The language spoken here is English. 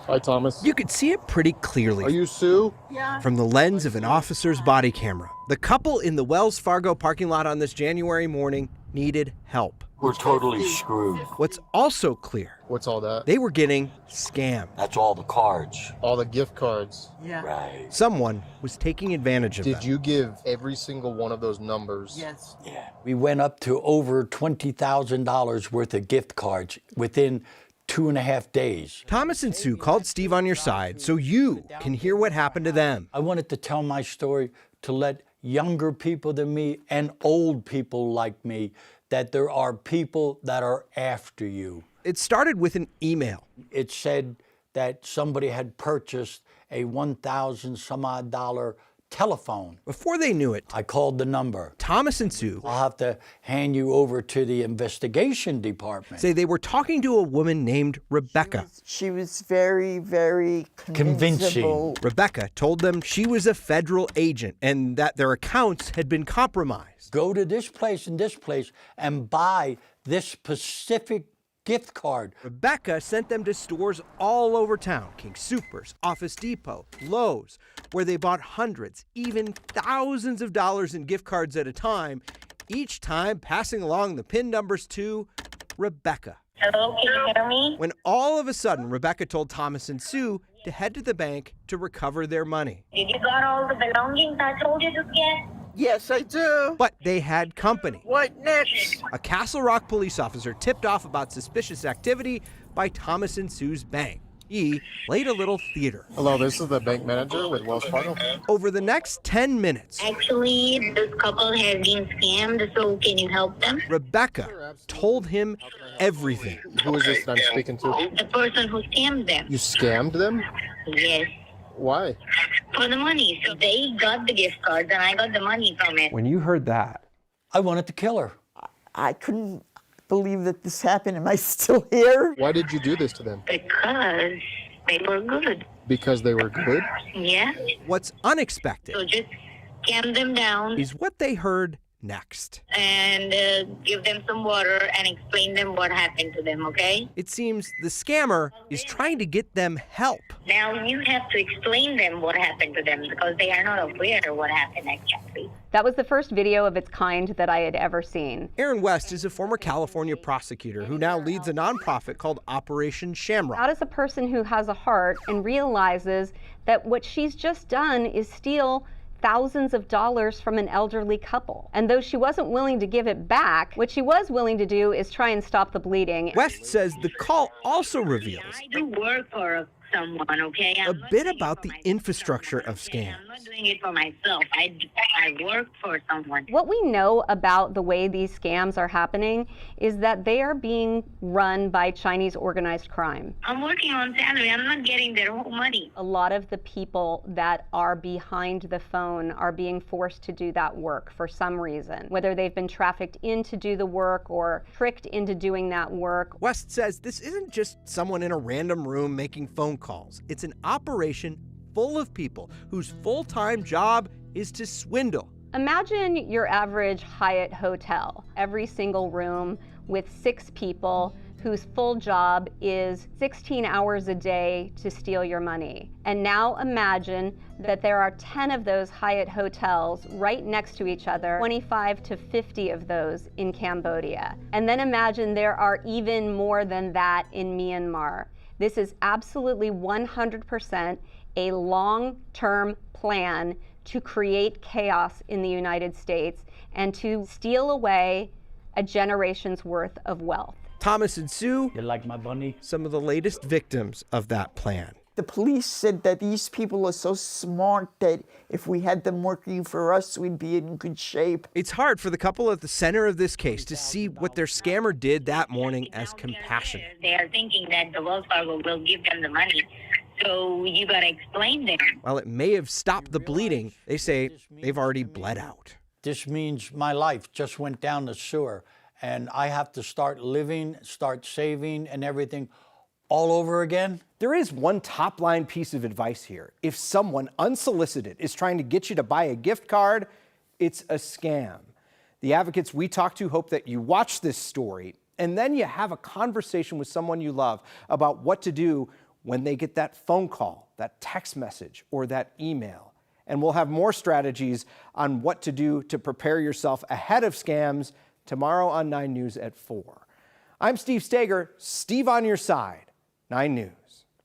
Hi, Thomas. You could see it pretty clearly. Are you Sue? Yeah. From the lens of an officer's body camera. The couple in the Wells Fargo parking lot on this January morning needed help. We're totally screwed. What's also clear, What's all that? they were getting scammed. That's all the cards. All the gift cards. Yeah. Right. Someone was taking advantage of them. Did you give every single one of those numbers? Yes. Yeah. We went up to over $20,000 worth of gift cards within 2.5 days. Thomas and Sue called Steve on your side so you can hear what happened to them. I wanted to tell my story to let younger people than me and old people like me that there are people that are after you. It started with an email. It said that somebody had purchased a $1,000 some odd telephone. Before they knew it, I called the number. Thomas and Sue I'll have to hand you over to the investigation department. say they were talking to a woman named Rebecca. She was very, very Convincing. Rebecca told them she was a federal agent and that their accounts had been compromised. Go to this place and buy this specific gift card. Rebecca sent them to stores all over town, King Soopers, Office Depot, Lowe's, where they bought hundreds, even thousands of dollars in gift cards at a time, each time passing along the PIN numbers to Rebecca. Hello, can you hear me? When all of a sudden, Rebecca told Thomas and Sue to head to the bank to recover their money. Did you got all the belongings I told you to get? Yes, I do. But they had company. What next? A Castle Rock police officer tipped off about suspicious activity by Thomas and Sue's bank. He played a little theater. Hello, this is the bank manager with Wells Fargo. Over the next 10 minutes, Actually, this couple has been scammed, so can you help them? Rebecca told him everything. Who is this that I'm speaking to? The person who scammed them. You scammed them? Yes. Why? For the money. So they got the gift cards and I got the money from it. When you heard that, I wanted to kill her. I couldn't believe that this happened. Am I still here? Why did you do this to them? Because they were good. Because they were good? Yeah. what's unexpected So just scam them down is what they heard next. and give them some water and explain them what happened to them, okay? It seems the scammer is trying to get them help. Now you have to explain them what happened to them because they are not aware of what happened exactly. That was the first video of its kind that I had ever seen. Aaron West is a former California prosecutor who now leads a nonprofit called Operation Shamrock. How does a person who has a heart and realizes that what she's just done is steal thousands of dollars from an elderly couple? And though she wasn't willing to give it back, what she was willing to do is try and stop the bleeding. West says the call also reveals I do work for someone, okay? a bit about the infrastructure of scams. I'm not doing it for myself. I work for someone. What we know about the way these scams are happening is that they are being run by Chinese organized crime. I'm working on salary. I'm not getting their whole money. A lot of the people that are behind the phone are being forced to do that work for some reason, whether they've been trafficked in to do the work or tricked into doing that work. West says this isn't just someone in a random room making phone calls. It's an operation full of people whose full-time job is to swindle. Imagine your average Hyatt hotel, every single room with 6 people whose full job is 16 hours a day to steal your money. And now imagine that there are 10 of those Hyatt hotels right next to each other, 25 to 50 of those in Cambodia. And then imagine there are even more than that in Myanmar. This is absolutely 100% a long-term plan to create chaos in the United States and to steal away a generation's worth of wealth. Thomas and Sue, You like my bunny? some of the latest victims of that plan. The police said that these people are so smart that if we had them working for us, we'd be in good shape. It's hard for the couple at the center of this case to see what their scammer did that morning as compassionate. They are thinking that the Wells Fargo will give them the money. So you got to explain them. While it may have stopped the bleeding, they say they've already bled out. This means my life just went down the sewer, and I have to start living, start saving and everything all over again. There is one top-line piece of advice here. If someone unsolicited is trying to get you to buy a gift card, it's a scam. The advocates we talk to hope that you watch this story and then you have a conversation with someone you love about what to do when they get that phone call, that text message, or that email. And we'll have more strategies on what to do to prepare yourself ahead of scams tomorrow on 9 News at 4. I'm Steve Steger, Steve on your side, 9 News.